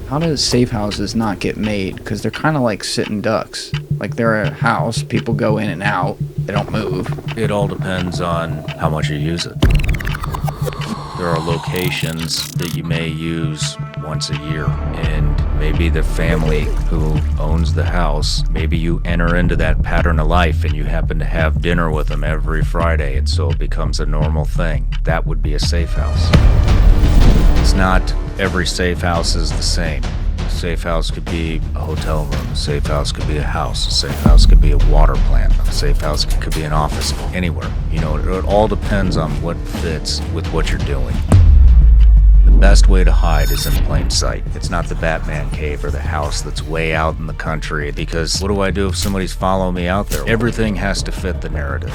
How does safe houses not get made? Because they're kind of like sitting ducks. Like they're a house, people go in and out, they don't move. It all depends on how much you use it. There are locations that you may use once a year, and maybe the family who owns the house, maybe you enter into that pattern of life and you happen to have dinner with them every Friday, and so it becomes a normal thing. That would be a safe house. It's not every safe house is the same. A safe house could be a hotel room. A safe house could be a house. A safe house could be a water plant. A safe house could be an office. Anywhere. You know, it all depends on what fits with what you're doing. The best way to hide is in plain sight. It's not the Batman cave or the house that's way out in the country, because what do I do if somebody's following me out there? Everything has to fit the narrative.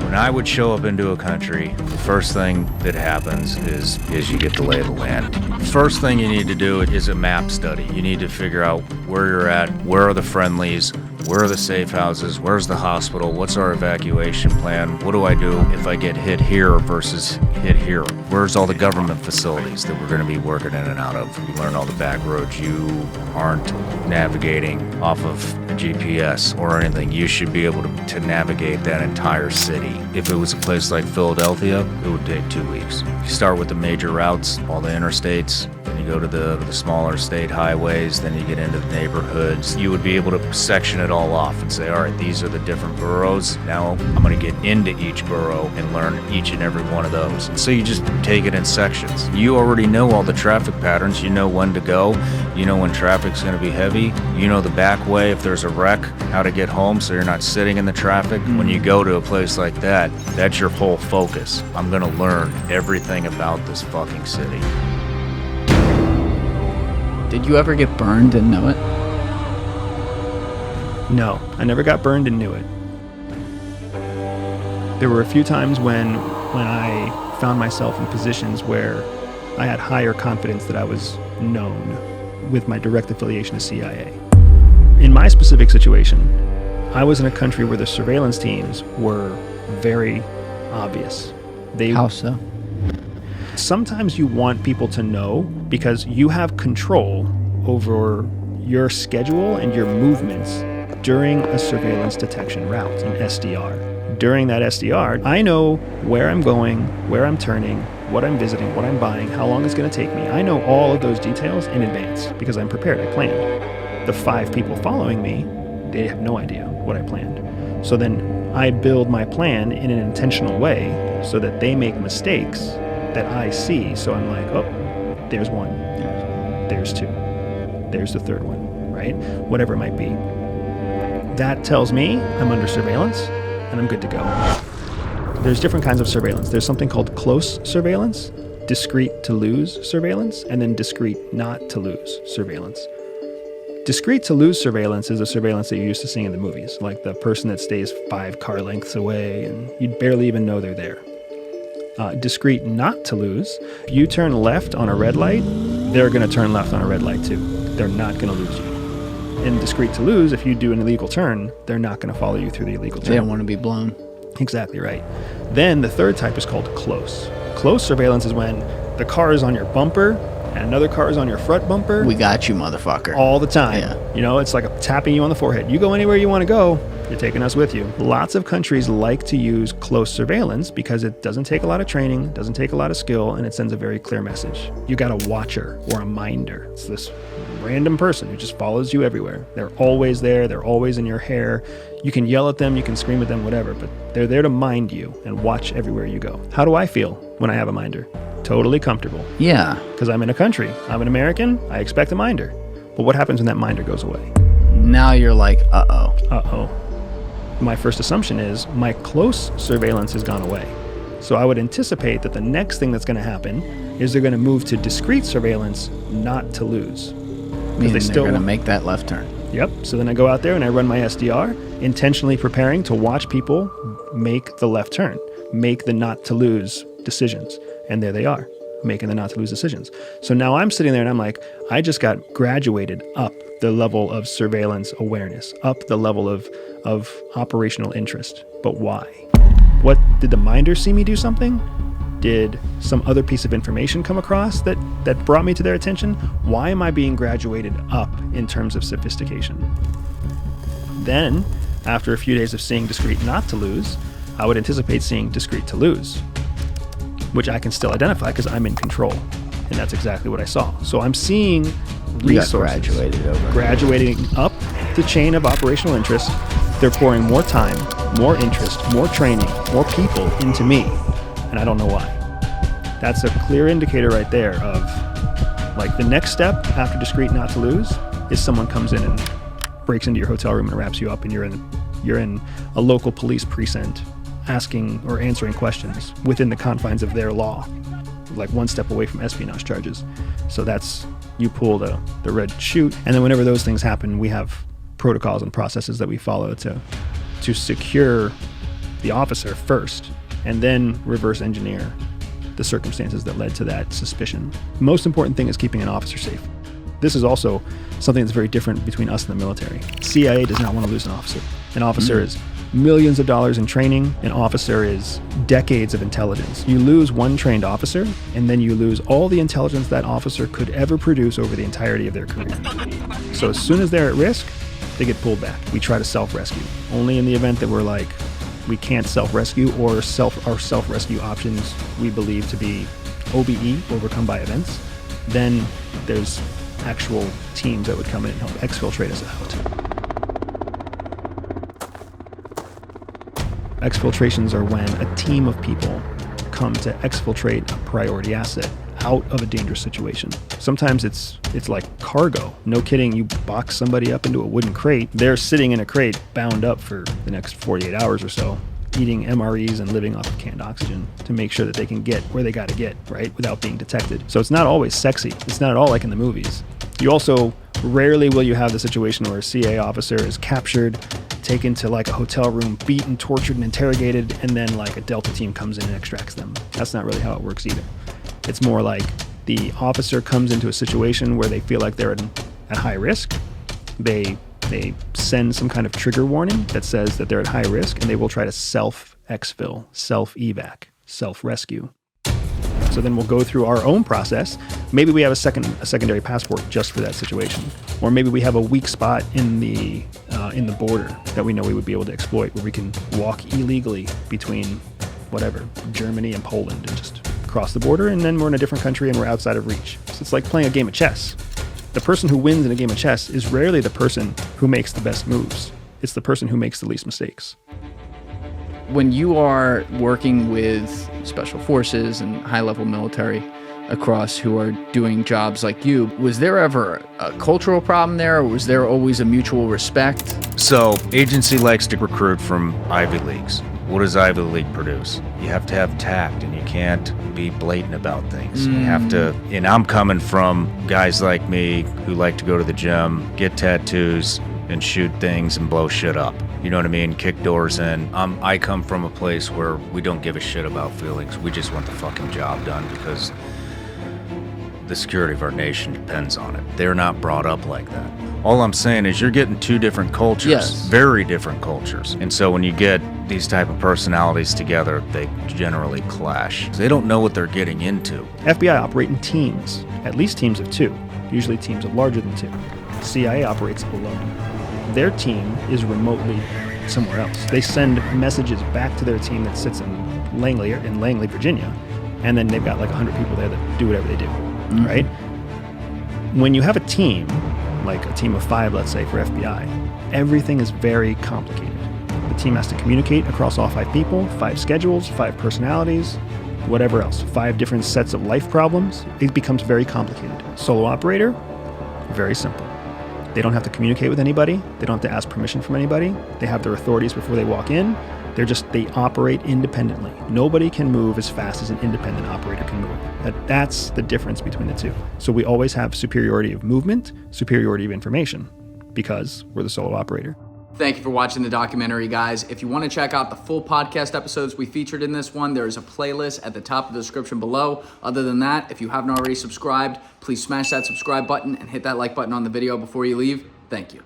When I would show up into a country, the first thing that happens is you get the lay of the land. First thing you need to do is a map study. You need to figure out where you're at, where are the friendlies, where are the safe houses, where's the hospital, what's our evacuation plan, what do I do if I get hit here versus hit here? Where's all the government facilities that we're going to be working in and out of? You learn all the back roads. You aren't navigating off of GPS or anything. You should be able to navigate that entire city. If it was a place like Philadelphia, it would take 2 weeks. You start with the major routes, all the interstates, then you go to the smaller state highways, then you get into the neighborhoods. You would be able to section it all off and say, all right, these are the different boroughs. Now I'm going to get into each borough and learn each and every one of those. And so you just take it in sections. You already know all the traffic patterns. You know when to go. You know when traffic's going to be heavy. You know the back way if there's a wreck, how to get home so you're not sitting in the traffic. When you go to a place like that, that's your whole focus. I'm going to learn everything about this fucking city. Did you ever get burned and know it? No, I never got burned and knew it. There were a few times when I found myself in positions where I had higher confidence that I was known with my direct affiliation to CIA. In my specific situation, I was in a country where the surveillance teams were very obvious. How so? Sometimes you want people to know because you have control over your schedule and your movements during a surveillance detection route, an SDR. During that SDR, I know where I'm going, where I'm turning, what I'm visiting, what I'm buying, how long it's going to take me. I know all of those details in advance because I'm prepared, I planned. The 5 people following me, they have no idea what I planned. So then I build my plan in an intentional way so that they make mistakes that I see. So I'm like, oh, there's 1, there's 2, there's the 3rd one, right? Whatever it might be. That tells me I'm under surveillance and I'm good to go. There's different kinds of surveillance. There's something called close surveillance, discreet to lose surveillance, and then discreet not to lose surveillance. Discreet to lose surveillance is a surveillance that you're used to seeing in the movies, like the person that stays 5 car lengths away and you'd barely even know they're there. Discreet not to lose, if you turn left on a red light, they're going to turn left on a red light too. They're not going to lose you. And discreet to lose, if you do an illegal turn, they're not going to follow you through the illegal turn. They don't want to be blown. Exactly right. Then the 3rd type is called close. Close surveillance is when the car is on your bumper and another car is on your front bumper. We got you, motherfucker. All the time. Yeah. You know, it's like tapping you on the forehead. You go anywhere you want to go, you're taking us with you. Lots of countries like to use close surveillance because it doesn't take a lot of training, doesn't take a lot of skill, and it sends a very clear message. You got a watcher or a minder. It's this random person who just follows you everywhere. They're always there. They're always in your hair. You can yell at them, you can scream at them, whatever, but they're there to mind you and watch everywhere you go. How do I feel when I have a minder? Totally comfortable. Yeah. Because I'm in a country. I'm an American. I expect a minder. But what happens when that minder goes away? Now you're like, uh-oh. Uh-oh. My first assumption is my close surveillance has gone away. So I would anticipate that the next thing that's going to happen is they're going to move to discreet surveillance, not to lose. Meaning they're going to make that left turn. Yep. So then I go out there and I run my SDR, intentionally preparing to watch people make the left turn, make the not to lose decisions. And there they are, making the not to lose decisions. So now I'm sitting there and I'm like, I just got graduated up the level of surveillance awareness, up the level of operational interest. But why? What, did the minder see me do something? Did some other piece of information come across that brought me to their attention? Why am I being graduated up in terms of sophistication? Then, after a few days of seeing discrete not to lose, I would anticipate seeing discrete to lose, which I can still identify because I'm in control. And that's exactly what I saw. So I'm seeing resources graduating up the chain of operational interest. They're pouring more time, more interest, more training, more people into me, and I don't know why. That's a clear indicator right there of, like, the next step after discrete not to lose is someone comes in and breaks into your hotel room and wraps you up, and you're in a local police precinct asking or answering questions within the confines of their law, like one step away from espionage charges. So that's, you pull the red chute, and then whenever those things happen, we have protocols and processes that we follow to secure the officer first, and then reverse engineer the circumstances that led to that suspicion. Most important thing is keeping an officer safe. This is also something that's very different between us and the military. CIA does not want to lose an officer. An officer is millions of dollars in training. An officer is decades of intelligence. You lose one trained officer, and then you lose all the intelligence that officer could ever produce over the entirety of their career. So as soon as they're at risk, they get pulled back. We try to self-rescue. Only in the event that we're like, we can't self-rescue, or our self-rescue options we believe to be OBE, overcome by events, then there's actual teams that would come in and help exfiltrate us out. Exfiltrations are when a team of people come to exfiltrate a priority asset out of a dangerous situation. Sometimes it's like cargo. No kidding, you box somebody up into a wooden crate. They're sitting in a crate bound up for the next 48 hours or so, eating MREs and living off of canned oxygen to make sure that they can get where they got to get, right, without being detected. So it's not always sexy. It's not at all like in the movies. You also, rarely will you have the situation where a CIA officer is captured, taken to like a hotel room, beaten, tortured, and interrogated, and then like a Delta team comes in and extracts them. That's not really how it works either. It's more like the officer comes into a situation where they feel like they're at high risk. They send some kind of trigger warning that says that they're at high risk, and they will try to self-exfil, self-evac, self-rescue. So then we'll go through our own process. Maybe we have a secondary passport just for that situation, or maybe we have a weak spot in the border that we know we would be able to exploit, where we can walk illegally between whatever Germany and Poland and just cross the border, and then we're in a different country and we're outside of reach. So it's like playing a game of chess. The person who wins in a game of chess is rarely the person who makes the best moves. It's the person who makes the least mistakes. When you are working with special forces and high-level military across who are doing jobs like you, was there ever a cultural problem there, or was there always a mutual respect? So, agency likes to recruit from Ivy Leagues. What does Ivy League produce? You have to have tact, and you can't be blatant about things. You have to, and I'm coming from guys like me who like to go to the gym, get tattoos, and shoot things and blow shit up. You know what I mean? Kick doors in. I come from a place where we don't give a shit about feelings. We just want the fucking job done because the security of our nation depends on it. They're not brought up like that. All I'm saying is you're getting two different cultures, yes. Very different cultures. And so when you get these type of personalities together, they generally clash. They don't know what they're getting into. FBI operate in teams, at least teams of two, usually teams of larger than two. CIA operates alone. Their team is remotely somewhere else. They send messages back to their team that sits in Langley, Virginia, and then they've got like 100 people there that do whatever they do, right? When you have a team, like a team of 5, let's say, for FBI, everything is very complicated. The team has to communicate across all 5 people, 5 schedules, 5 personalities, whatever else, 5 different sets of life problems. It becomes very complicated. Solo operator, very simple. They don't have to communicate with anybody. They don't have to ask permission from anybody. They have their authorities before they walk in. They operate independently. Nobody can move as fast as an independent operator can move. That's the difference between the two. So we always have superiority of movement, superiority of information, because we're the solo operator. Thank you for watching the documentary, guys. If you want to check out the full podcast episodes we featured in this one, there is a playlist at the top of the description below. Other than that, if you haven't already subscribed, please smash that subscribe button and hit that like button on the video before you leave. Thank you.